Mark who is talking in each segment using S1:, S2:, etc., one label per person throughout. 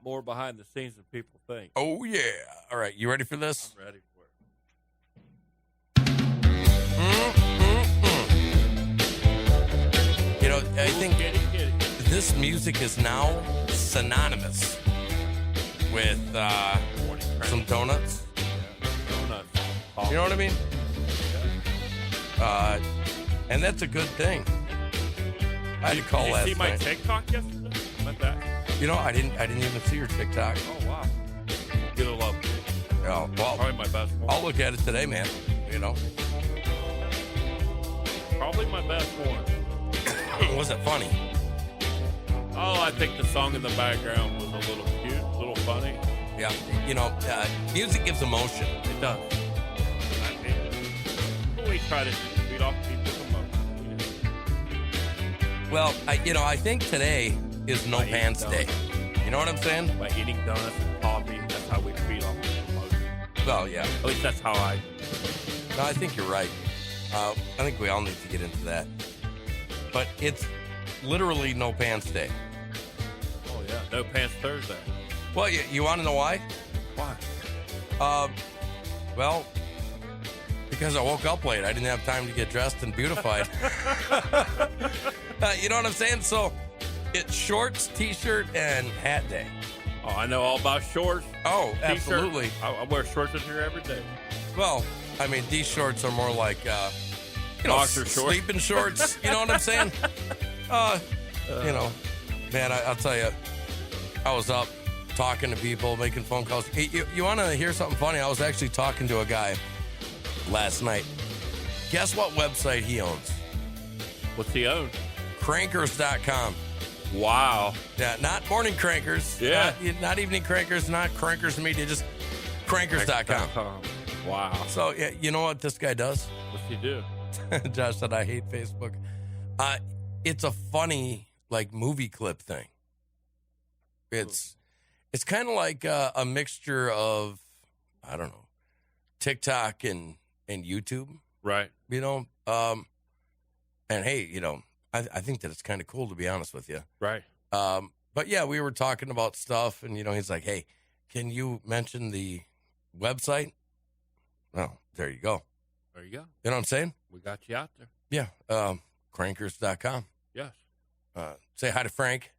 S1: more behind the scenes than people think.
S2: Oh, yeah. All right. You ready for this?
S1: I'm ready for it.
S2: You know, I think
S1: Kitty.
S2: this music is now synonymous with some donuts.
S1: Donuts.
S2: You know what I mean? And that's a good thing. I had to call last
S1: Did you see my
S2: night.
S1: TikTok yesterday? About that?
S2: You know, I didn't even see your TikTok.
S1: Oh, wow. You're going to love it.
S2: Oh, well,
S1: Probably my best one.
S2: I'll look at it today, man. You know.
S1: Probably my best one.
S2: Was it funny?
S1: Oh, I think the song in the background was a little cute, a little funny.
S2: Yeah. You know, music gives emotion.
S1: It does. We try to feed off people's emotions.
S2: Well, I think today is No
S1: By eating
S2: Pants Day.
S1: donuts.
S2: You know what I'm saying?
S1: By eating donuts and coffee, that's how we feed off people's emotions.
S2: Well, yeah.
S1: At least that's how I.
S2: No, I think you're right. I think we all need to get into that. But it's literally No Pants Day.
S1: Oh yeah, No Pants Thursday.
S2: Well, you want to know why?
S1: Why?
S2: Well, because I woke up late. I didn't have time to get dressed and beautified. You know what I'm saying? So it's shorts, t-shirt, and hat day.
S1: Oh, I know all about shorts.
S2: Oh,
S1: T-shirt.
S2: absolutely.
S1: I wear shorts in here every day.
S2: Well, I mean, these shorts are more like,
S1: Boxer shorts.
S2: sleeping shorts. You know what I'm saying? Man, I'll tell you, I was up talking to people, making phone calls. Hey, you want to hear something funny? I was actually talking to a guy last night. Guess what website he owns?
S1: What's he own?
S2: Crankers.com.
S1: Wow.
S2: Yeah, not morning crankers.
S1: Yeah.
S2: Not evening crankers, not crankers media, just crankers.com.
S1: Wow.
S2: So, yeah, you know what this guy does?
S1: What's he do?
S2: Josh said, I hate Facebook. It's a funny, like, movie clip thing. It's kind of like a mixture of, I don't know, TikTok and YouTube.
S1: Right.
S2: You know? And, hey, you know, I think that it's kind of cool, to be honest with you.
S1: Right.
S2: But, yeah, we were talking about stuff, and, you know, he's like, hey, can you mention the website? Well, there you go.
S1: There you go.
S2: You know what I'm saying?
S1: We got you out there.
S2: Yeah. Crankers.com.
S1: Yes.
S2: Say hi to Frank.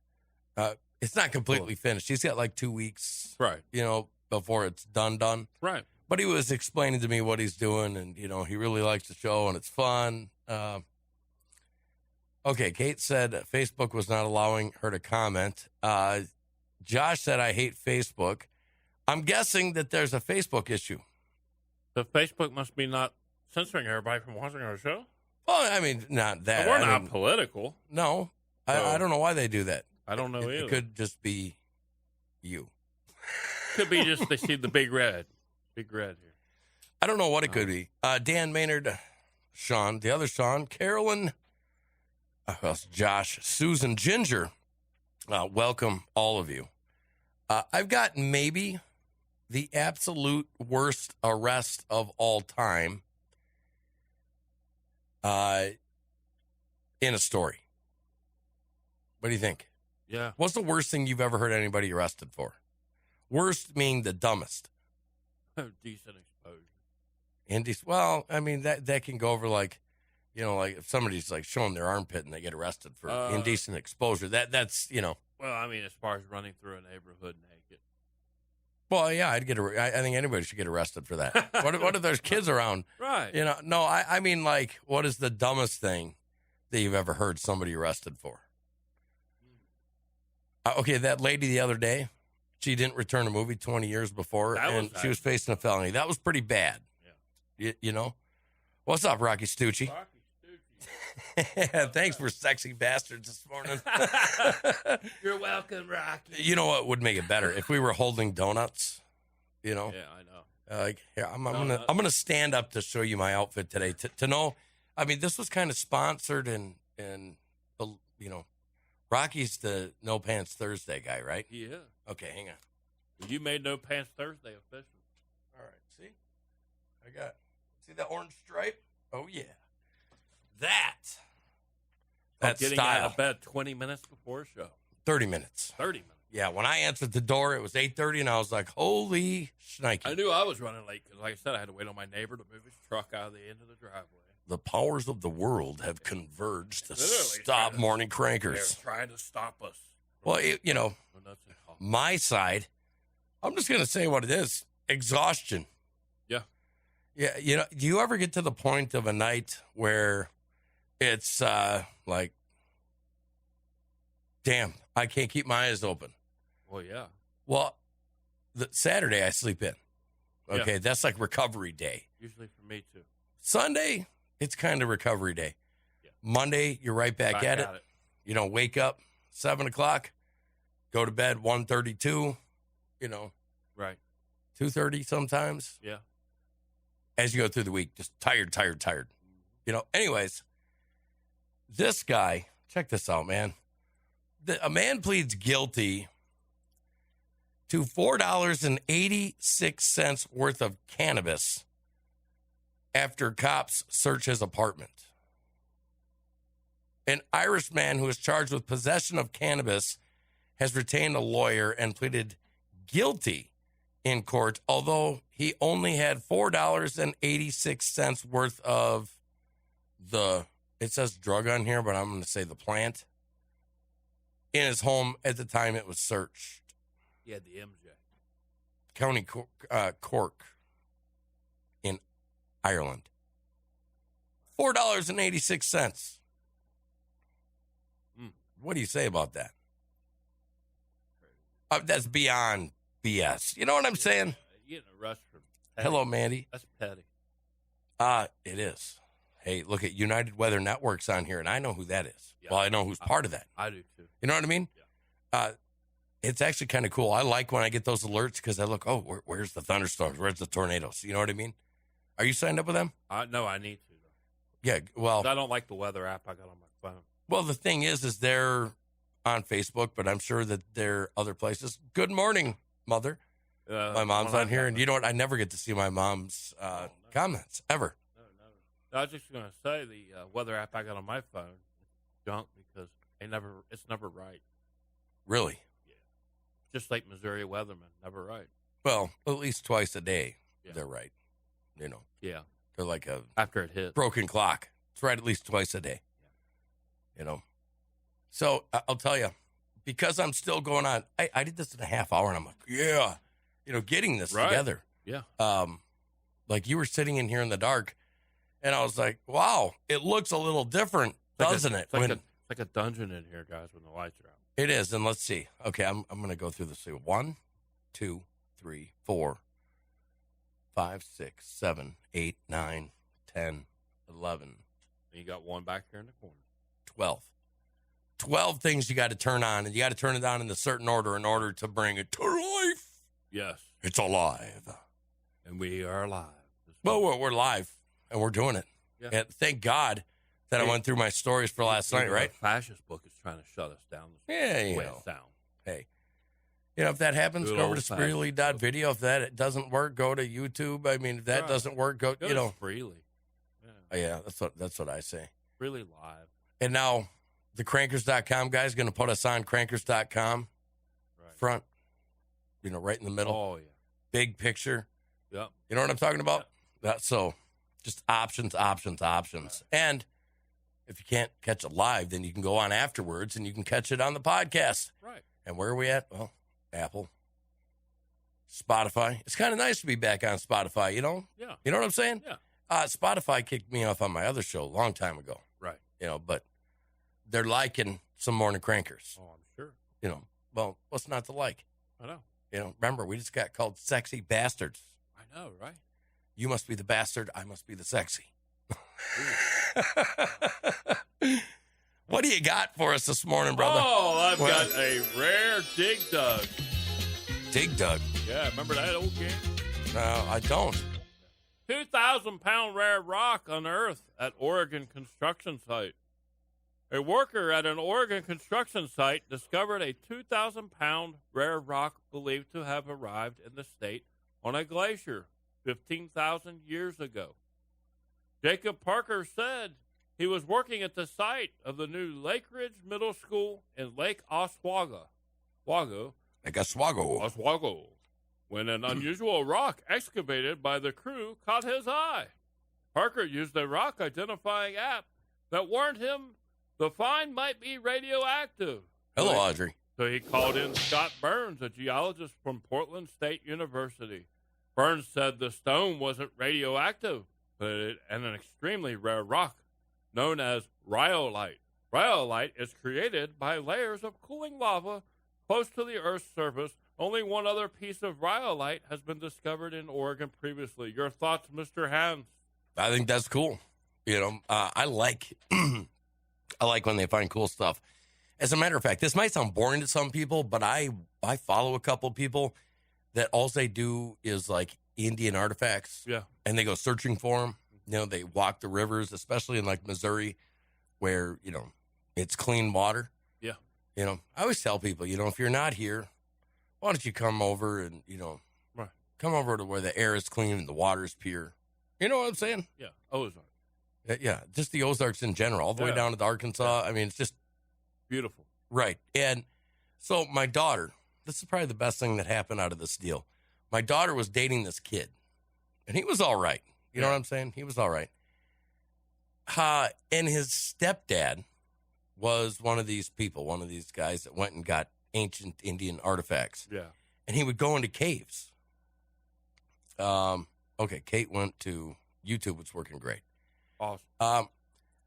S2: It's not completely finished. He's got like 2 weeks,
S1: Right.
S2: you know, before it's done.
S1: Right.
S2: But he was explaining to me what he's doing, and, you know, he really likes the show, and it's fun. Okay, Kate said Facebook was not allowing her to comment. Josh said, I hate Facebook. I'm guessing that there's a Facebook issue.
S1: So Facebook must be not censoring everybody from watching our show?
S2: Well, I mean, not that.
S1: We're
S2: I
S1: not
S2: mean,
S1: political.
S2: No. I don't know why they do that.
S1: I don't know either.
S2: It could just be you.
S1: Could be just they see the big red. Big red here.
S2: I don't know what it could be. Dan Maynard, Sean, the other Sean, Carolyn, Josh, Susan, Ginger. Welcome, all of you. I've got maybe the absolute worst arrest of all time in a story. What do you think?
S1: Yeah.
S2: What's the worst thing you've ever heard anybody arrested for? Worst meaning the dumbest.
S1: Decent exposure.
S2: Well, I mean, that can go over like, you know, like if somebody's like showing their armpit and they get arrested for indecent exposure. That's, you know.
S1: Well, I mean, as far as running through a neighborhood naked.
S2: Well, yeah, I think anybody should get arrested for that. What if there's kids around?
S1: Right.
S2: You know, no, I mean, like, what is the dumbest thing that you've ever heard somebody arrested for? Okay, that lady the other day, she didn't return a movie 20 years before, and she was facing a felony. That was pretty bad. Yeah. You know? What's up, Rocky Stucci?
S1: Rocky Stucci.
S2: Thanks for sexy bastards this morning.
S1: You're welcome, Rocky.
S2: You know what would make it better? If we were holding donuts, you know?
S1: Yeah, I know.
S2: Like, here, I'm gonna stand up to show you my outfit today. To know, I mean, this was kind of sponsored and you know, Rocky's the No Pants Thursday guy, right?
S1: Yeah.
S2: Okay, hang on.
S1: You made No Pants Thursday official.
S2: All right, see? See that orange stripe? Oh, yeah. That
S1: getting
S2: style.
S1: out of bed 20 minutes before a show.
S2: 30 minutes.
S1: 30 minutes.
S2: Yeah, when I answered the door, it was 8:30, and I was like, holy shnikey.
S1: I knew I was running late because, like I said, I had to wait on my neighbor to move his truck out of the end of the driveway.
S2: The powers of the world have converged to
S1: Literally
S2: stop morning crankers.
S1: They're trying to stop us.
S2: Well, my side, I'm just going to say what it is. Exhaustion.
S1: Yeah.
S2: Yeah, do you ever get to the point of a night where it's like, damn, I can't keep my eyes open?
S1: Well, yeah.
S2: Well, the Saturday I sleep in. Okay,
S1: Yeah.
S2: That's like recovery day.
S1: Usually for me, too.
S2: Sunday, it's kind of recovery day.
S1: Yeah.
S2: Monday, you're right back at it. Wake up 7 o'clock, go to bed 1:32,
S1: Right.
S2: 2:30 sometimes.
S1: Yeah.
S2: As you go through the week, just tired. Anyways, this guy, check this out, man. A man pleads guilty to $4.86 worth of cannabis after cops search his apartment. An Irish man who is charged with possession of cannabis has retained a lawyer and pleaded guilty in court, although he only had $4.86 worth of it says drug on here, but I'm going to say the plant, in his home at the time it was searched.
S1: He had the MJ.
S2: County Cork in Ireland. $4.86. What do you say about that? That's beyond BS. You know what I'm saying?
S1: You getting arrested for petty.
S2: Hello, Mandy.
S1: That's petty.
S2: It is. Hey, look at United Weather Network's on here, and I know who that is.
S1: Yeah.
S2: Well, I know who's part of that.
S1: I do, too.
S2: You know what I mean?
S1: Yeah.
S2: It's actually kind of cool. I like when I get those alerts because I look, where's the thunderstorms? Where's the tornadoes? You know what I mean? Are you signed up with them?
S1: No, I need to, though.
S2: Yeah, well.
S1: I don't like the weather app I got on my phone.
S2: Well, the thing is they're on Facebook, but I'm sure that they're other places. Good morning, Mother. My mom's on here, and you know what? I never get to see my mom's comments, ever.
S1: No. I was just going to say the weather app I got on my phone is junk because it's never right.
S2: Really?
S1: Yeah. Just like Missouri weathermen, never right.
S2: Well, at least twice a day, they're right.
S1: Yeah.
S2: They're like a
S1: after it hits.
S2: broken clock. It's right at least twice a day. Yeah. So I'll tell you, because I'm still going on, I did this in a half hour, and I'm like, yeah, getting this together.
S1: Yeah.
S2: Like you were sitting in here in the dark, and I was like, wow, it looks a little different, doesn't it?
S1: It's like a dungeon in here, guys, when the lights are out.
S2: It is, and let's see. Okay, I'm going to go through this. 1, 2, 3, 4, 5, 6, 7, 8, 9, 10, 11.
S1: And you got one back here in the corner.
S2: 12. 12 things you got to turn on, and you got to turn it on in a certain order in order to bring it to life.
S1: Yes.
S2: It's alive.
S1: And we are alive.
S2: Well, we're live, and we're doing it.
S1: Yeah.
S2: And thank God that I went through my stories for last night, right?
S1: The fascist book is trying to shut us down.
S2: Yeah,
S1: the way it sounds.
S2: Hey. If that happens,
S1: Good
S2: go over to
S1: old-fashioned.
S2: Spreely.video. If that doesn't work, go to YouTube. I mean, if that doesn't work, go
S1: freely.
S2: Yeah, that's what I say.
S1: Really live.
S2: And now the Crankers.com guy's going to put us on Crankers.com front, right in the middle.
S1: Oh, yeah.
S2: Big picture.
S1: Yep.
S2: You know what I'm talking about?
S1: Yep.
S2: So just options. And if you can't catch it live, then you can go on afterwards and you can catch it on the podcast.
S1: Right.
S2: And where are we at? Well, Apple, Spotify. It's kind of nice to be back on Spotify,
S1: Yeah.
S2: You know what I'm saying?
S1: Yeah.
S2: Spotify kicked me off on my other show a long time ago.
S1: Right.
S2: But they're liking some morning crankers.
S1: Oh, I'm sure.
S2: Well, what's not to like?
S1: I know.
S2: Remember, we just got called sexy bastards.
S1: I know, right?
S2: You must be the bastard. I must be the sexy. What do you got for us this morning, brother?
S1: Oh, I've got a rare Dig Dug.
S2: Dig Dug?
S1: Yeah, remember that old game?
S2: No, I don't.
S1: 2,000-pound rare rock unearthed at Oregon construction site. A worker at an Oregon construction site discovered a 2,000-pound rare rock believed to have arrived in the state on a glacier 15,000 years ago. Jacob Parker said he was working at the site of the new Lake Ridge Middle School in Lake Oswego
S2: Like Oswego.
S1: Oswego, when an unusual rock excavated by the crew caught his eye. Parker used a rock identifying app that warned him the find might be radioactive.
S2: Hello, Audrey.
S1: So he called in Scott Burns, a geologist from Portland State University. Burns said the stone wasn't radioactive, but an extremely rare rock known as rhyolite. Rhyolite is created by layers of cooling lava close to the Earth's surface. Only one other piece of rhyolite has been discovered in Oregon previously. Your thoughts, Mr. Hans?
S2: I think that's cool. You know, I like I like when they find cool stuff. As a matter of fact, this might sound boring to some people, but I follow a couple people that all they do is like Indian artifacts.
S1: Yeah.
S2: And they go searching for them. You know, they walk the rivers, especially in like Missouri, where, you know, it's clean water.
S1: Yeah.
S2: You know, I always tell people, you know, if you're not here, why don't you come over and, you know,
S1: right.
S2: Come over to where the air is clean and the water is pure. You know what I'm saying?
S1: Yeah. Ozark.
S2: Yeah. Just the Ozarks in general, all the way down to Arkansas. I mean, it's just
S1: beautiful.
S2: Right. And so my daughter, this is probably the best thing that happened out of this deal. My daughter was dating this kid, and he was all right. You know what I'm saying? He was all right. And his stepdad was one of these people, one of these guys that went and got ancient Indian artifacts.
S1: Yeah.
S2: And he would go into caves. Okay, Kate went to YouTube. It's working great.
S1: Awesome.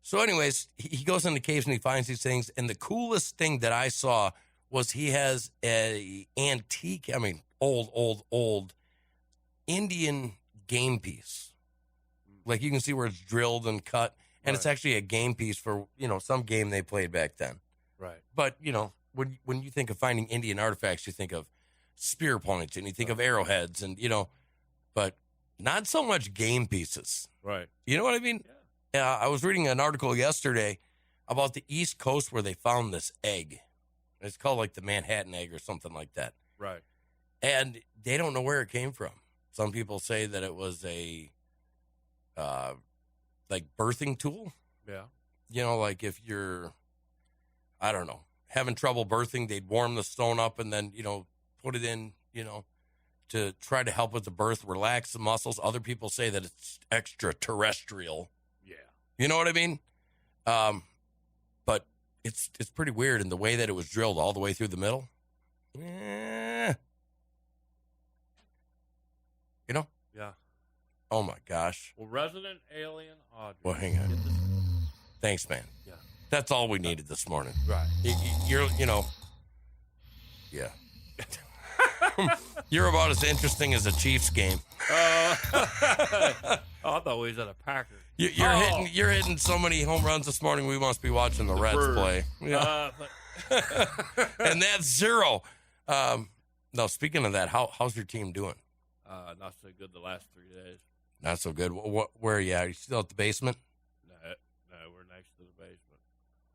S2: So anyways, he goes into caves and he finds these things. And the coolest thing that I saw was he has a antique, I mean, old Indian game piece. Like you can see where it's drilled and cut. And it's actually a game piece for, you know, some game they played back then.
S1: Right.
S2: But, you know, when you think of finding Indian artifacts, you think of spear points and you think of arrowheads and, you know, but not so much game pieces.
S1: Right.
S2: You know what I mean?
S1: Yeah.
S2: I was reading an article yesterday about the East Coast where they found this egg. It's called like the Manhattan egg or something like that.
S1: Right.
S2: And they don't know where it came from. Some people say that it was a like birthing tool.
S1: Yeah.
S2: You know, like if you're, I don't know, having trouble birthing, they'd warm the stone up and then, you know, put it in, you know, to try to help with the birth, relax the muscles. Other people say that it's extraterrestrial.
S1: Yeah.
S2: You know what I mean? But it's pretty weird in the way that it was drilled all the way through the middle. Yeah. You know?
S1: Yeah.
S2: Oh, my gosh.
S1: Well, resident alien Audrey.
S2: Well, hang on. Thanks, man.
S1: Yeah.
S2: That's all we needed this morning.
S1: Right.
S2: You're, you know, yeah. You're about as interesting as a Chiefs game.
S1: I thought we was at a Packers.
S2: You're hitting so many home runs this morning. We must be watching the Reds
S1: Birds.
S2: play. Yeah. And that's zero. No, speaking of that, how's your team doing?
S1: Not so good the last 3 days.
S2: Not so good. Where are you at? Are you still at the basement?
S1: No, we're next to the basement.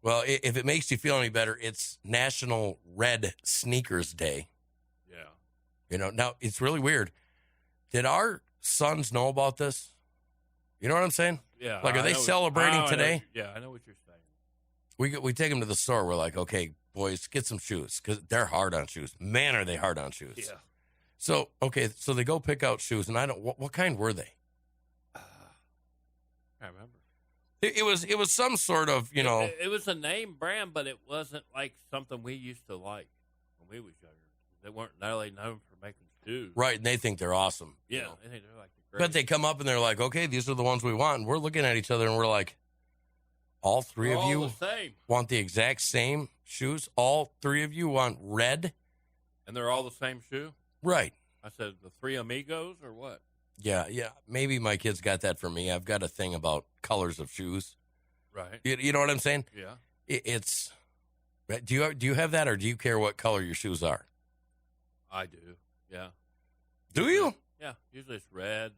S2: Well, if it makes you feel any better, it's National Red Sneakers Day.
S1: Yeah.
S2: You know, now it's really weird. Did our sons know about this? You know what I'm saying?
S1: Yeah.
S2: Like, are they celebrating today?
S1: I know what you're saying.
S2: We take them to the store. We're like, okay, boys, get some shoes because they're hard on shoes. Man, are they hard on shoes?
S1: Yeah.
S2: So, okay, so they go pick out shoes, and I don't. What kind were they?
S1: I remember.
S2: It was some sort of, you know.
S1: It was a name brand, but it wasn't like something we used to like when we was younger. They weren't really known for making shoes.
S2: Right, and they think they're awesome.
S1: Yeah,
S2: you know?
S1: they think they're like the
S2: But they come up and they're like, okay, these are the ones we want. And we're looking at each other and we're like, all three of you
S1: the same.
S2: want the exact same shoes? All three of you want red?
S1: And they're all the same shoe?
S2: Right.
S1: I said, the Three Amigos or what?
S2: Yeah. Maybe my kids got that from me. I've got a thing about colors of shoes.
S1: Right.
S2: You know what I'm saying?
S1: Yeah.
S2: It's. Do you have that, or do you care what color your shoes are?
S1: I do. Yeah.
S2: Do you?
S1: Yeah. Usually it's red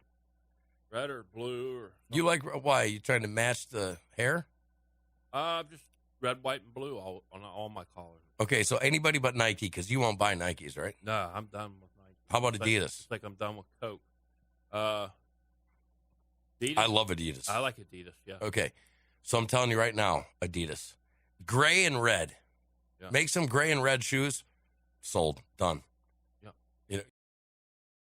S1: or blue or.
S2: You like why? You trying to match the hair?
S1: Just red, white, and blue on all my collars.
S2: Okay, so anybody but Nike, because you won't buy Nikes, right?
S1: No, I'm done with Nike.
S2: How about Adidas?
S1: It's like I'm done with Coke. Adidas.
S2: I love Adidas.
S1: I like Adidas. Yeah.
S2: Okay, so I'm telling you right now, Adidas, gray and red.
S1: Yeah.
S2: Make some gray and red shoes. Sold. Done.